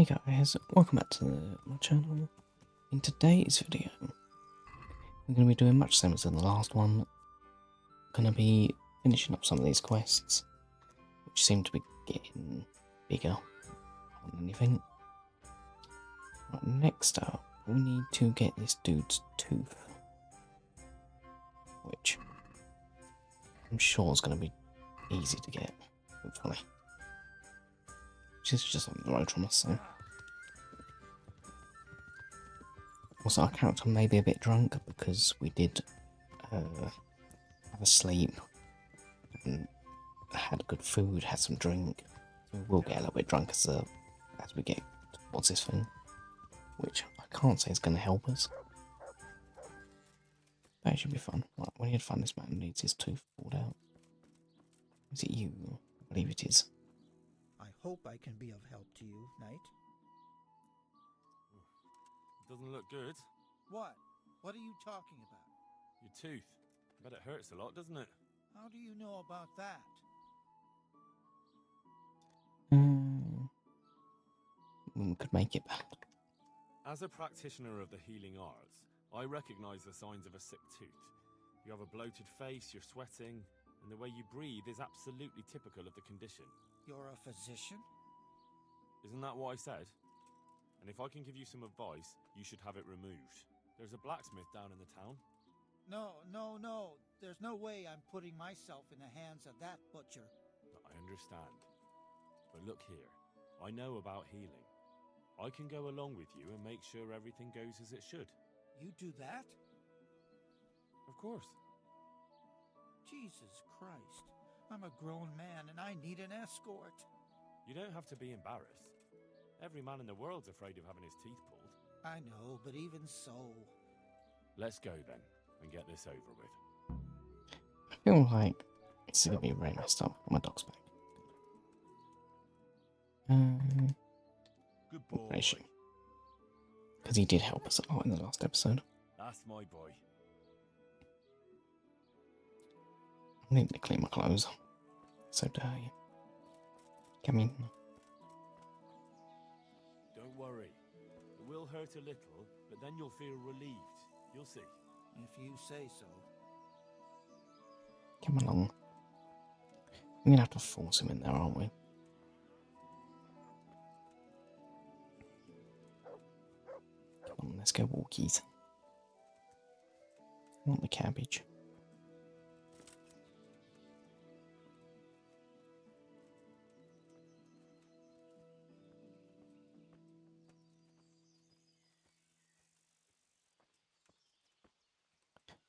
Hey guys, welcome back to my channel. In today's video, I'm going to be doing much same as in the last one. I'm going to be finishing up some of these quests, which seem to be getting bigger on anything. Right, next up, we need to get this dude's tooth, which I'm sure is going to be easy to get, hopefully. Which is just on the road from us, so. Also, our character may be a bit drunk because we did have a sleep and had good food, had some drink. So we will get a little bit drunk as we get towards this thing, which I can't say is going to help us. But it should be fun. Right, we need to find this man who needs his tooth pulled out. Is it you? I believe it is. I hope I can be of help to you, Knight. Doesn't look good. What? What are you talking about? Your tooth. I bet it hurts a lot, doesn't it? How do you know about that? We could make it bad. As a practitioner of the healing arts, I recognize the signs of a sick tooth. You have a bloated face, you're sweating, and the way you breathe is absolutely typical of the condition. You're a physician? Isn't that what I said? And if I can give you some advice, you should have it removed. There's a blacksmith down in the town. No. There's no way I'm putting myself in the hands of that butcher. I understand. But look here, I know about healing. I can go along with you and make sure everything goes as it should. You do that? Of course. Jesus Christ. I'm a grown man and I need an escort. You don't have to be embarrassed. Every man in the world's afraid of having his teeth pulled. I know, but even so... Let's go then, and get this over with. I feel like it's going to be very messed up. My dog's back. Good boy. Because he did help us a lot in the last episode. That's my boy. I need to clean my clothes. So dirty. Come in. Don't worry. It will hurt a little, but then you'll feel relieved. You'll see. If you say so. Come along. We're going to have to force him in there, aren't we? Come on, let's go walkies. I want the cabbage.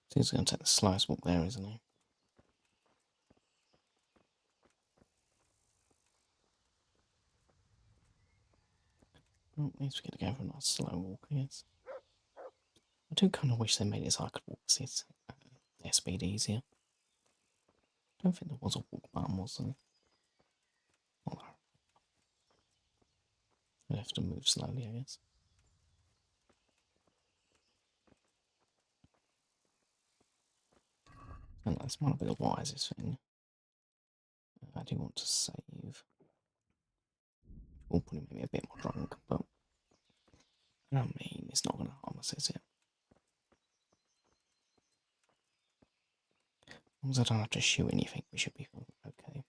So he's going to take the slowest walk there, isn't he? Oh, at least we get to go for a nice slow walk, I guess. I do kind of wish they made it so I could walk this their speed easier. I don't think there was a walk button, was there? Well, I'd have to move slowly, I guess. And this might not be the wisest thing. I do want to save. Will probably make me a bit more drunk, but I mean, it's not going to harm us, is it? As long as I don't have to shoot anything, we should be okay.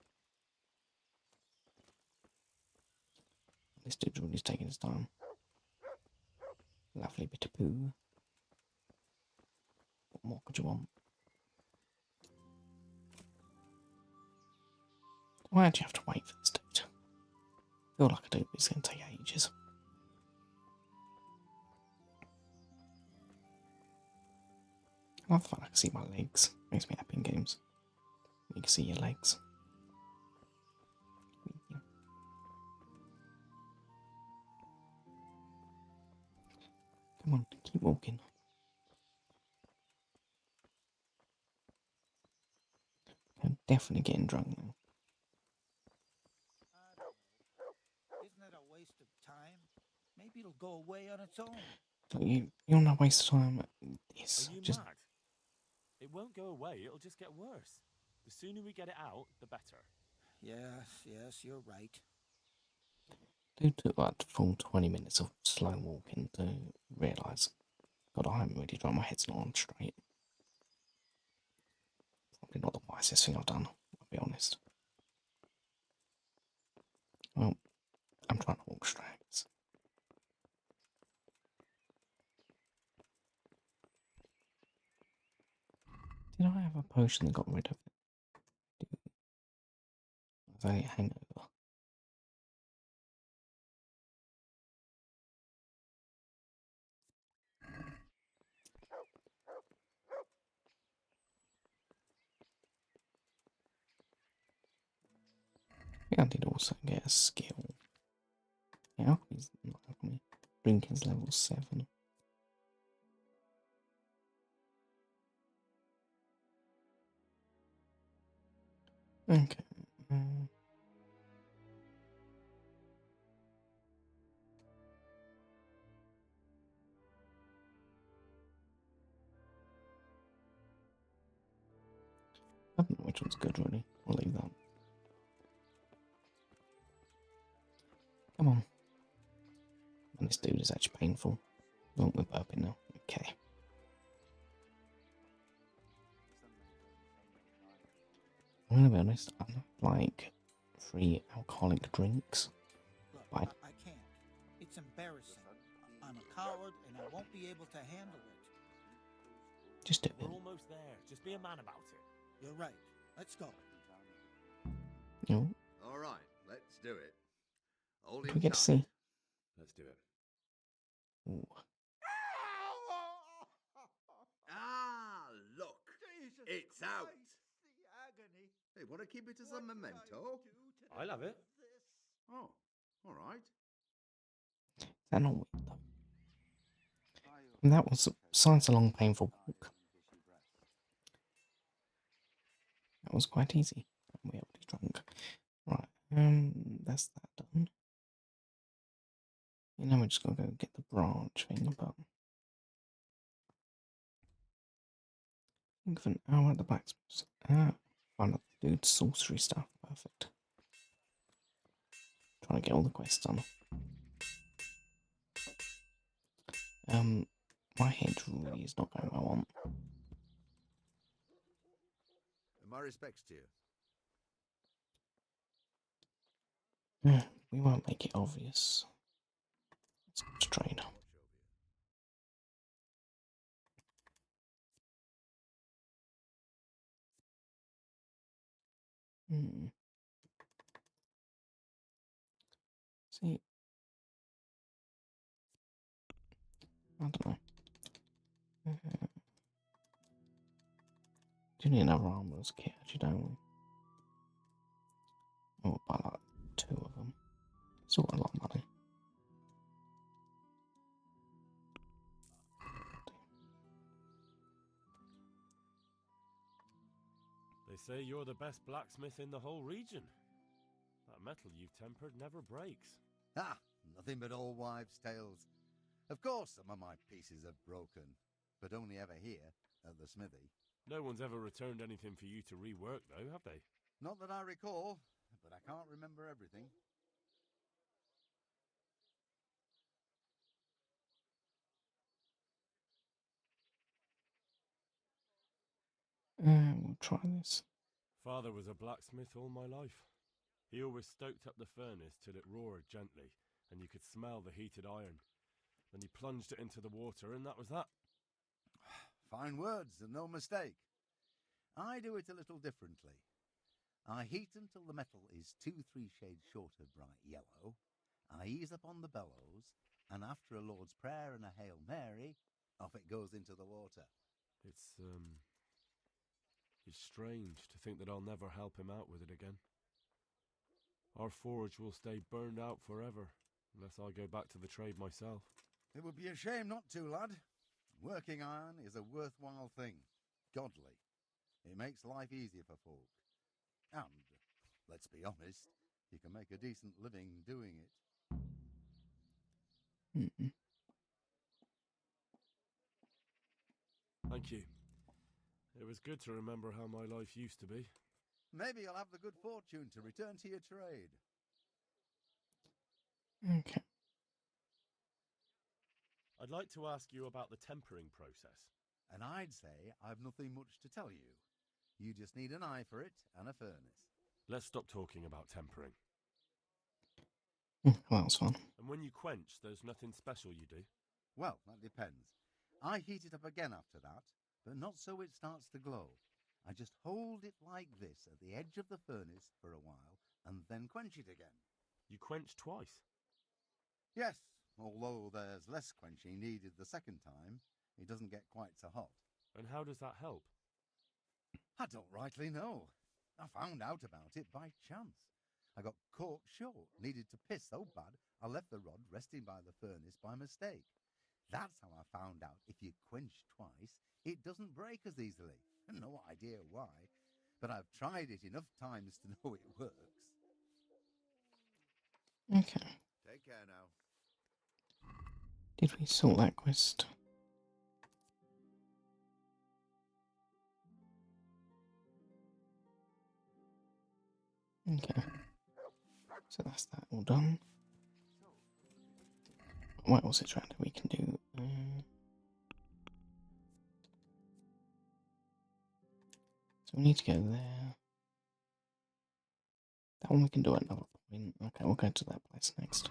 This dude's really taking his time. Lovely bit of poo. What more could you want? Do I actually have to wait for this dude? I feel like I do, but it's going to take ages. I love the fact I can see my legs. Makes me happy in games. You can see your legs. Come on, keep walking. I'm definitely getting drunk now. I don't know. Isn't it a waste of time? Maybe it'll go away on its own. You're not a waste of time. It's Are you just... mad? It won't go away, it'll just get worse. The sooner we get it out, the better. Yes, you're right. It took like full 20 minutes of slow walking to realise, God, I haven't really done, my head's not on straight. Probably not the wisest thing I've done, I'll be honest. Well, I'm trying to walk straight. Did I have a potion that got rid of it? Was only a hangover? Yeah, I did also get a skill. Yeah, alchemy's not alchemy. Drinking's level 7. Okay. I don't know which one's good, really. I'll leave that. Come on. And this dude is actually painful. Oh, we're burping now. Okay. I'm gonna be honest, I don't like free alcoholic drinks. Look, Why? I can't. It's embarrassing. I'm a coward and I won't be able to handle it. Just do it. We're almost there. Just be a man about it. You're right. Let's go. You know, All right, let's do it. Hold do him we get to tight. see? Let's do it. Ooh. Ah, look. Jesus It's out. the agony. Hey, want to keep it as a What did I memento? do to I love it. this? Oh, all right. Is that not weird though? And that was besides a long painful walk. That was quite easy. We already drunk. Right, that's that done. And now we're just gonna go get the branch thing, but I think for an hour at the blacksmith's. Find out the dude's sorcery stuff. Perfect. Trying to get all the quests done. My head really is not going where I want. My respects to you. We won't make it obvious. Let's train. See, I don't know. Do need another armorer's kit, actually, don't we? Oh, buy like 2 of them. Still got a lot of money. They say you're the best blacksmith in the whole region. That metal you've tempered never breaks. Ah, nothing but old wives' tales. Of course, some of my pieces have broken, but only ever here, at the smithy. No one's ever returned anything for you to rework, though, have they? Not that I recall, but I can't remember everything. We'll try this. Father was a blacksmith all my life. He always stoked up the furnace till it roared gently, and you could smell the heated iron. Then he plunged it into the water, and that was that. Fine words, and no mistake. I do it a little differently. I heat until the metal is 2-3 shades short of bright yellow. I ease up on the bellows, and after a Lord's Prayer and a Hail Mary, off it goes into the water. It's strange to think that I'll never help him out with it again. Our forge will stay burned out forever, unless I go back to the trade myself. It would be a shame not to, lad. Working iron is a worthwhile thing. Godly. It makes life easier for folk. And, let's be honest, you can make a decent living doing it. Thank you. It was good to remember how my life used to be. Maybe you'll have the good fortune to return to your trade. Okay. I'd like to ask you about the tempering process. And I'd say I've nothing much to tell you. You just need an eye for it and a furnace. Let's stop talking about tempering. Well, that was fun. And when you quench, there's nothing special you do? Well, that depends. I heat it up again after that, but not so it starts to glow. I just hold it like this at the edge of the furnace for a while and then quench it again. You quench twice? Yes, although there's less quenching needed the second time, it doesn't get quite so hot. And how does that help? I don't rightly know. I found out about it by chance. I got caught short, needed to piss so bad I left the rod resting by the furnace by mistake. That's how I found out if you quench twice, it doesn't break as easily. No idea why, but I've tried it enough times to know it works. Okay. Take care now. Did we sort that quest? Okay. So that's that all done. What else is around that we can do? So we need to go there. That one we can do at another point. Okay, we'll go to that place next.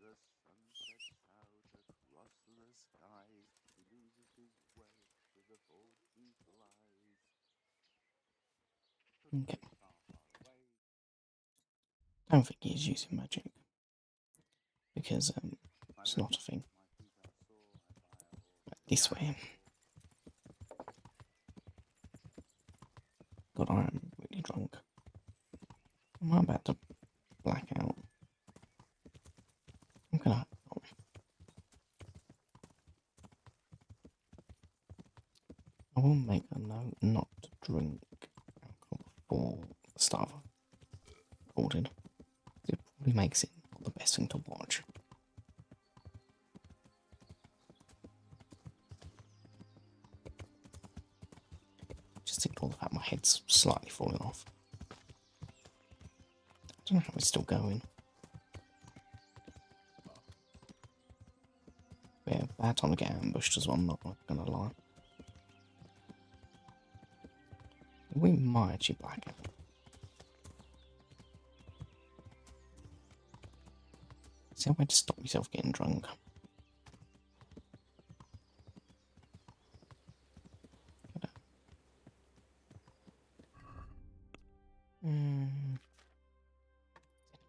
The sun sets out across the sky. He loses his way with the faulty flies. Okay. I don't think he's using magic. Because it's not a thing. This way. God, I am really drunk. Am I about to black out? I'm gonna. I will make a note not to drink alcohol before the start of recording. It probably makes it not the best thing to watch. Just ignore the fact my head's slightly falling off. I don't know how it's still going. Yeah, bad time to get ambushed as well, I'm not gonna lie. We might actually black out. See how I to stop myself getting drunk.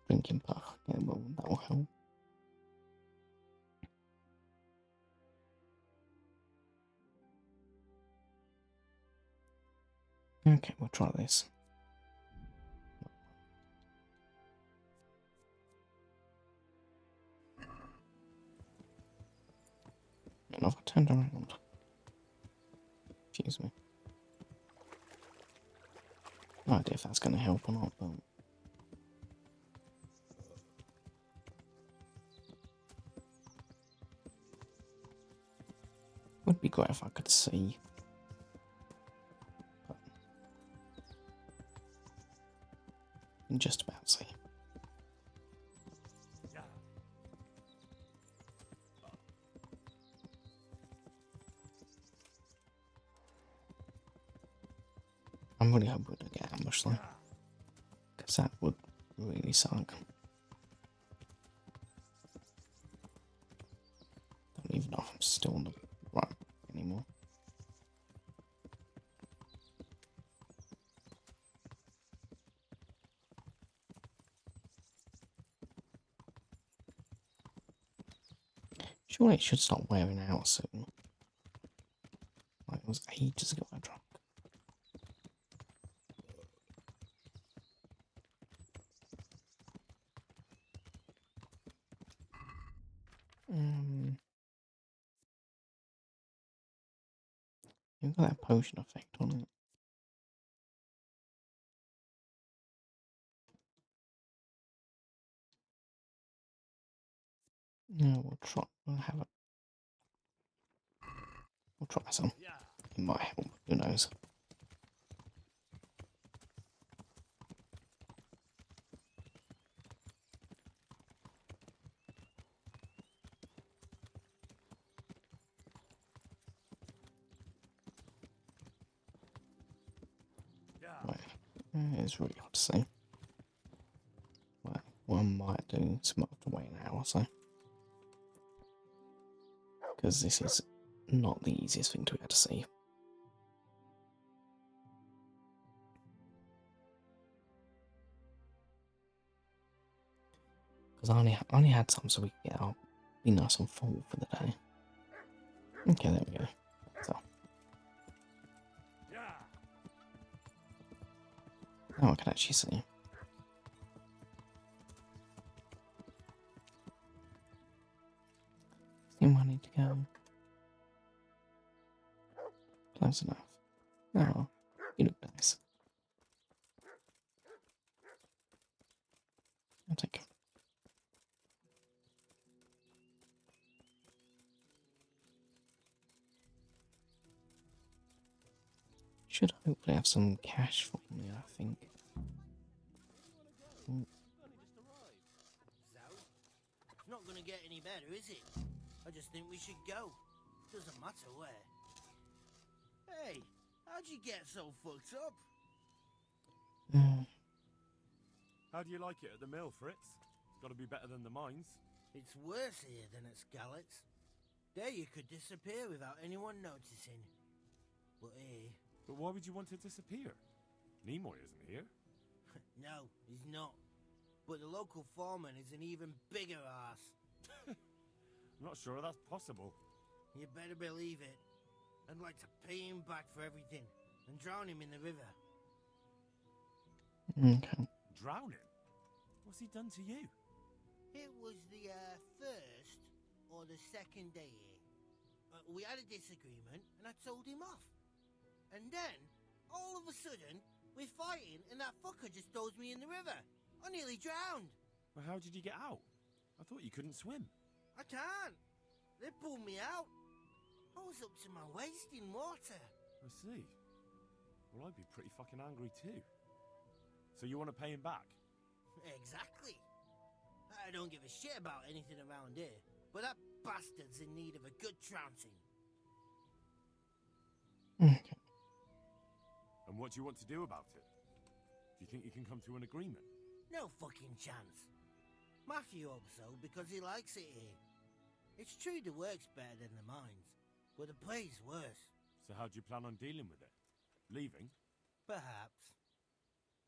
Drinking puff, yeah, well, that will help. Okay, we'll try this. And I've turned around. Excuse me. No idea if that's going to help or not, but... Would be great if I could see. But... I can just about see. I'm really hoping we don't get ambushed though, because that would really suck. Don't even know if I'm still on the right anymore. Surely it should start wearing out soon. Like it was ages ago I drank. You've got that potion effect on it. Yeah, we'll try. We'll have it. We'll try some. It might help. Who knows? It's really hard to say. Well, what I might do is might have to wait an hour or so. Because this is not the easiest thing to get to see. Because I only had time so we could get out, be nice and full for the day. Okay, there we go. So now I can actually see. See where I need to go. Close enough. Oh, you look nice. I'll take it. Should hopefully have some cash for me, I think. So? It's not gonna get any better, is it? I just think we should go. Doesn't matter where. Hey, how'd you get so fucked up? How do you like it at the mill, Fritz? It's got to be better than the mines. It's worse here than at Skalitz. There you could disappear without anyone noticing. But here... But why would you want to disappear? Nimoy isn't here. No, he's not. But the local foreman is an even bigger ass. I'm not sure that's possible. You better believe it. I'd like to pay him back for everything and drown him in the river. Okay. Drown him? What's he done to you? It was the first or the second day here. We had a disagreement and I told him off. And then, all of a sudden, we're fighting and that fucker just throws me in the river. I nearly drowned. Well, how did you get out? I thought you couldn't swim. I can't. They pulled me out. I was up to my waist in water. I see. Well, I'd be pretty fucking angry too. So you want to pay him back? Exactly. I don't give a shit about anything around here, but that bastard's in need of a good trouncing. Okay. And what do you want to do about it? Do you think you can come to an agreement? No fucking chance. Matthew hopes so because he likes it here. It's true the work's better than the mines, but the pay's worse. So how do you plan on dealing with it? Leaving? Perhaps.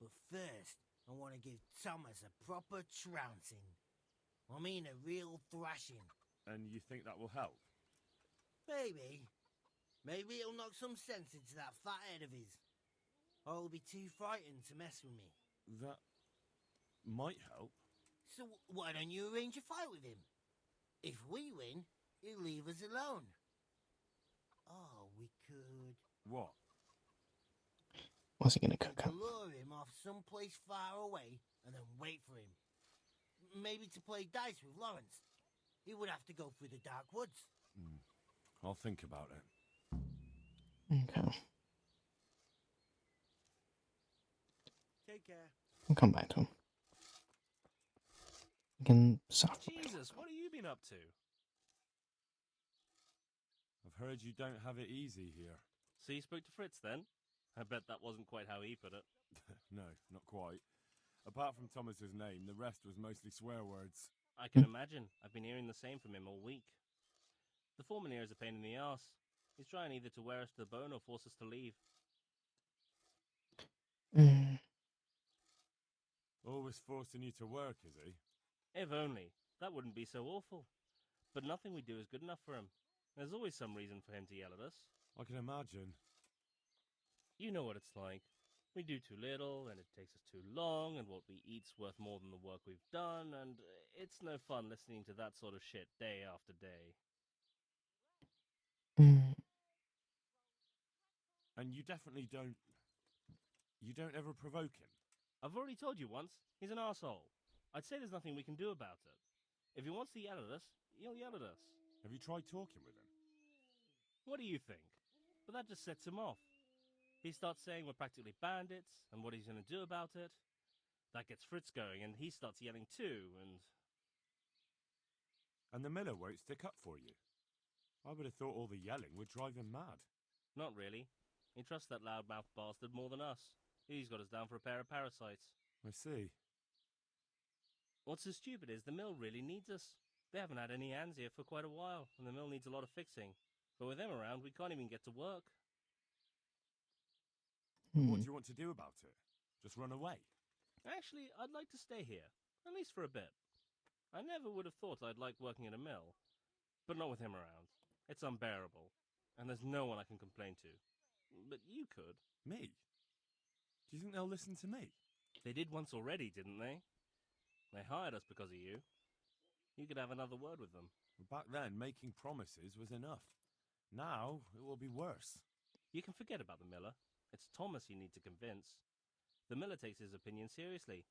But first, I want to give Thomas a proper trouncing. I mean a real thrashing. And you think that will help? Maybe. Maybe it'll knock some sense into that fat head of his. Or he'll be too frightened to mess with me. That might help. So why don't you arrange a fight with him? If we win, he'll leave us alone. Oh, we could... What? What's he gonna cook up? lure him off someplace far away and then wait for him. Maybe to play dice with Lawrence. He would have to go through the dark woods. I'll think about it. Okay. Take care. We'll come back to him. We can start. Jesus, what have you been up to? I've heard you don't have it easy here. So you spoke to Fritz then? I bet that wasn't quite how he put it. No, not quite. Apart from Thomas's name, the rest was mostly swear words. I can imagine. I've been hearing the same from him all week. The foreman here is a pain in the ass. He's trying either to wear us to the bone or force us to leave. Always forcing you to work, is he? If only. That wouldn't be so awful. But nothing we do is good enough for him. There's always some reason for him to yell at us. I can imagine. You know what it's like. We do too little, and it takes us too long, and what we eat's worth more than the work we've done, and it's no fun listening to that sort of shit day after day. And you definitely don't... You don't ever provoke him? I've already told you once, he's an arsehole. I'd say there's nothing we can do about it. If he wants to yell at us, he'll yell at us. Have you tried talking with him? What do you think? But that just sets him off. He starts saying we're practically bandits, and what he's going to do about it. That gets Fritz going, and he starts yelling too, and... And the miller won't stick up for you? I would have thought all the yelling would drive him mad. Not really. He trusts that loudmouth bastard more than us. He's got us down for a pair of parasites. I see. What's so stupid is the mill really needs us. They haven't had any hands here for quite a while, and the mill needs a lot of fixing. But with them around, we can't even get to work. What do you want to do about it? Just run away? Actually, I'd like to stay here, at least for a bit. I never would have thought I'd like working at a mill, but not with him around. It's unbearable, and there's no one I can complain to. But you could. Me? Do you think they'll listen to me? They did once already, didn't they? They hired us because of you. You could have another word with them. Back then, making promises was enough. Now, it will be worse. You can forget about the miller. It's Thomas you need to convince. The miller takes his opinion seriously.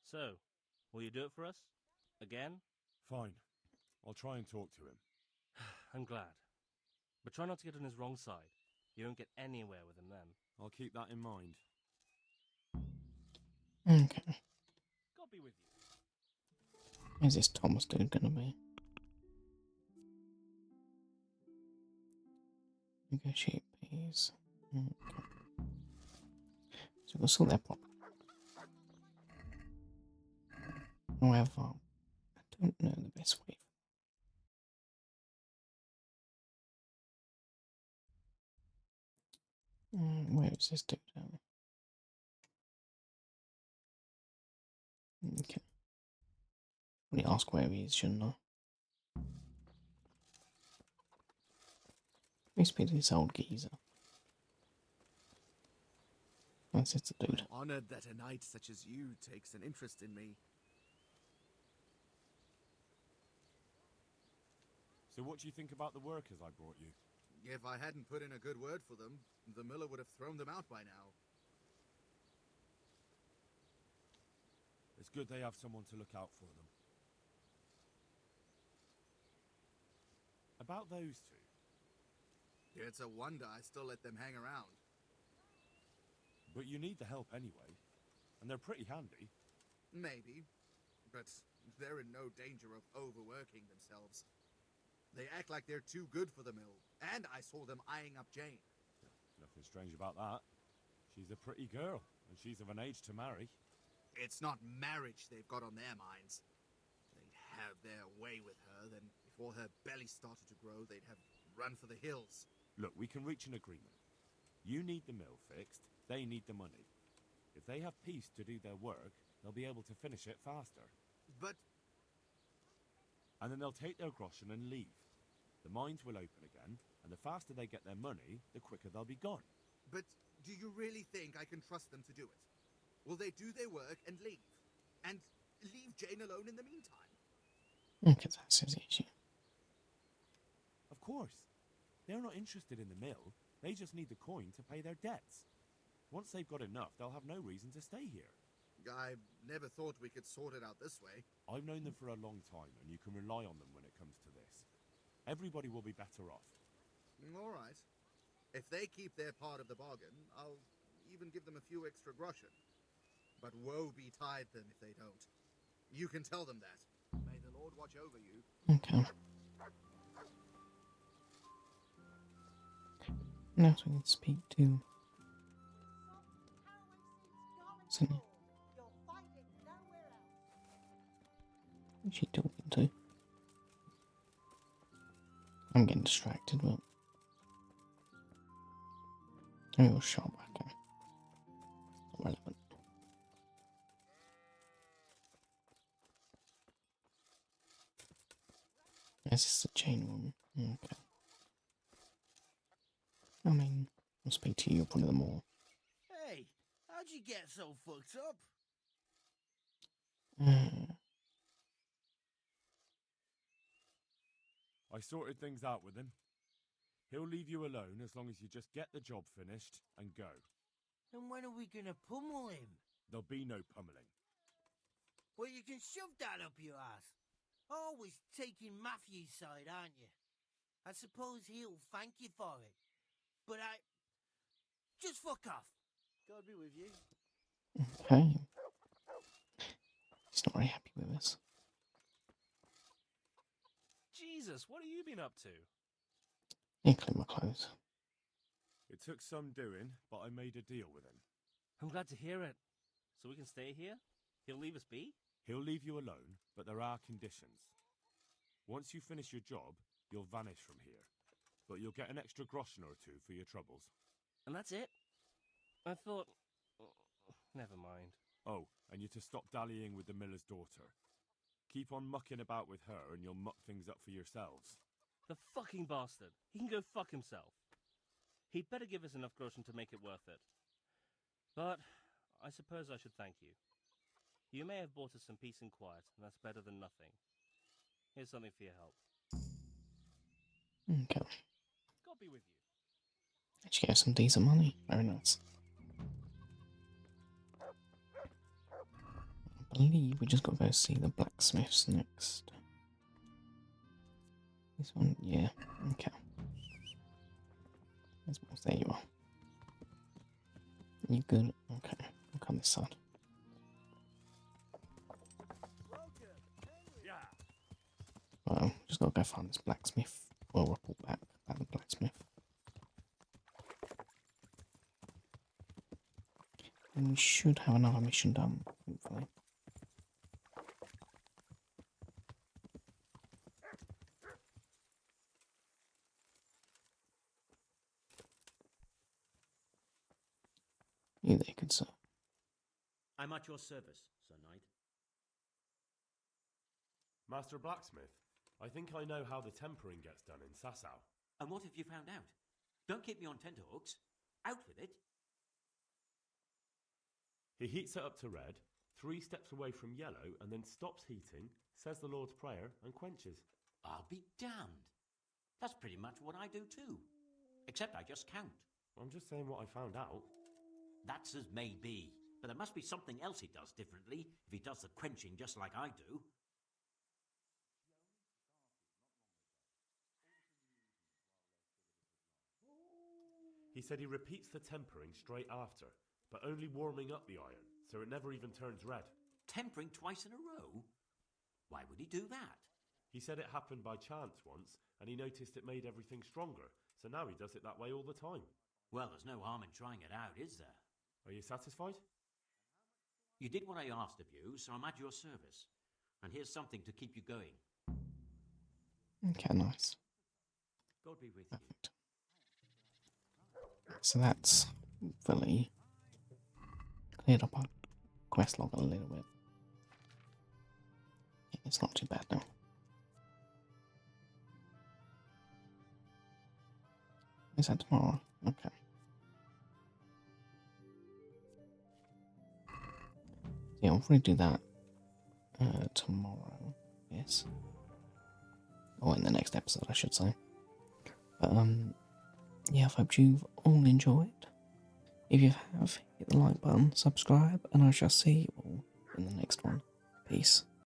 So, will you do it for us? Again? Fine. I'll try and talk to him. I'm glad. But try not to get on his wrong side. You won't get anywhere with him then. I'll keep that in mind. Okay. God be with you. Where's this Thomas dude gonna be? Negotiate peace. Okay. So we'll sort that problem. However, I don't know the best way. Where is this dude at? Okay. Let me ask where he is, shouldn't I? Let me speak to this old geezer. That's just the dude. I'm honored that a knight such as you takes an interest in me. So what do you think about the workers I brought you? If I hadn't put in a good word for them, the miller would have thrown them out by now. It's good they have someone to look out for them. About those two. It's a wonder I still let them hang around. But you need the help anyway. And they're pretty handy. Maybe. But they're in no danger of overworking themselves. They act like they're too good for the mill. And I saw them eyeing up Jane. Nothing strange about that. She's a pretty girl, and she's of an age to marry. It's not marriage they've got on their minds. They'd have their way with her, then before her belly started to grow, they'd have run for the hills. Look, we can reach an agreement. You need the mill fixed, they need the money. If they have peace to do their work, they'll be able to finish it faster. But And then they'll take their groschen and leave. The mines will open again, and the faster they get their money, the quicker they'll be gone. do you really think I can trust them to do it? Will they do their work and leave? And leave Jane alone in the meantime? Okay, that's his issue. Of course. They're not interested in the mill. They just need the coin to pay their debts. Once they've got enough, they'll have no reason to stay here. I never thought we could sort it out this way. I've known them for a long time, and you can rely on them when it comes to this. Everybody will be better off. All right. If they keep their part of the bargain, I'll even give them a few extra groschen. But woe betide them if they don't. You can tell them that. May the Lord watch over you. Okay. Now we can speak to Sunny. Who's she talking to? I'm getting distracted, but I will shot back. Not relevant. This is the chain one. Okay. I mean, I'll speak to you probably more. Hey, how'd you get so fucked up? I sorted things out with him. He'll leave you alone as long as you just get the job finished and go. And when are we gonna pummel him? There'll be no pummeling. Well, you can shove that up your ass. Always taking Matthew's side, aren't you? I suppose he'll thank you for it. But just fuck off. God be with you. Okay. He's not very happy with us. Jesus, what have you been up to? He cleaned my clothes. It took some doing, but I made a deal with him. I'm glad to hear it. So we can stay here? He'll leave us be? He'll leave you alone, but there are conditions. Once you finish your job, you'll vanish from here. But you'll get an extra groschen or two for your troubles. And that's it? I thought... Never mind. Oh, and you're to stop dallying with the miller's daughter. Keep on mucking about with her and you'll muck things up for yourselves. The fucking bastard. He can go fuck himself. He'd better give us enough groschen to make it worth it. But I suppose I should thank you. You may have brought us some peace and quiet, and that's better than nothing. Here's something for your help. Okay. God be with you. Actually get some decent money. Very nice. I believe we just got to go see the blacksmiths next. This one, yeah, okay. There you are. You good? Okay, I'll come this side. Well, just gotta go find this blacksmith. We'll report back about the blacksmith. And we should have another mission done, hopefully. You there, good sir. I'm at your service, Sir Knight. Master Blacksmith, I think I know how the tempering gets done in Sasau. And what have you found out? Don't keep me on tenterhooks. Out with it. He heats it up to red, 3 steps away from yellow, and then stops heating, says the Lord's Prayer, and quenches. I'll be damned. That's pretty much what I do too. Except I just count. I'm just saying what I found out. That's as may be. But there must be something else he does differently if he does the quenching just like I do. He said he repeats the tempering straight after, but only warming up the iron, so it never even turns red. Tempering twice in a row? Why would he do that? He said it happened by chance once, and he noticed it made everything stronger, so now he does it that way all the time. Well, there's no harm in trying it out, is there? Are you satisfied? You did what I asked of you, so I'm at your service. And here's something to keep you going. Okay, nice. God be with Perfect. So that's fully cleared up our quest log a little bit. Yeah, it's not too bad now. Is that tomorrow? Okay. Yeah, we'll probably do that tomorrow. Yes. Or in the next episode, I should say. But yeah, I hope you've all enjoyed. If you have, hit the like button, subscribe, and I shall see you all in the next one. Peace.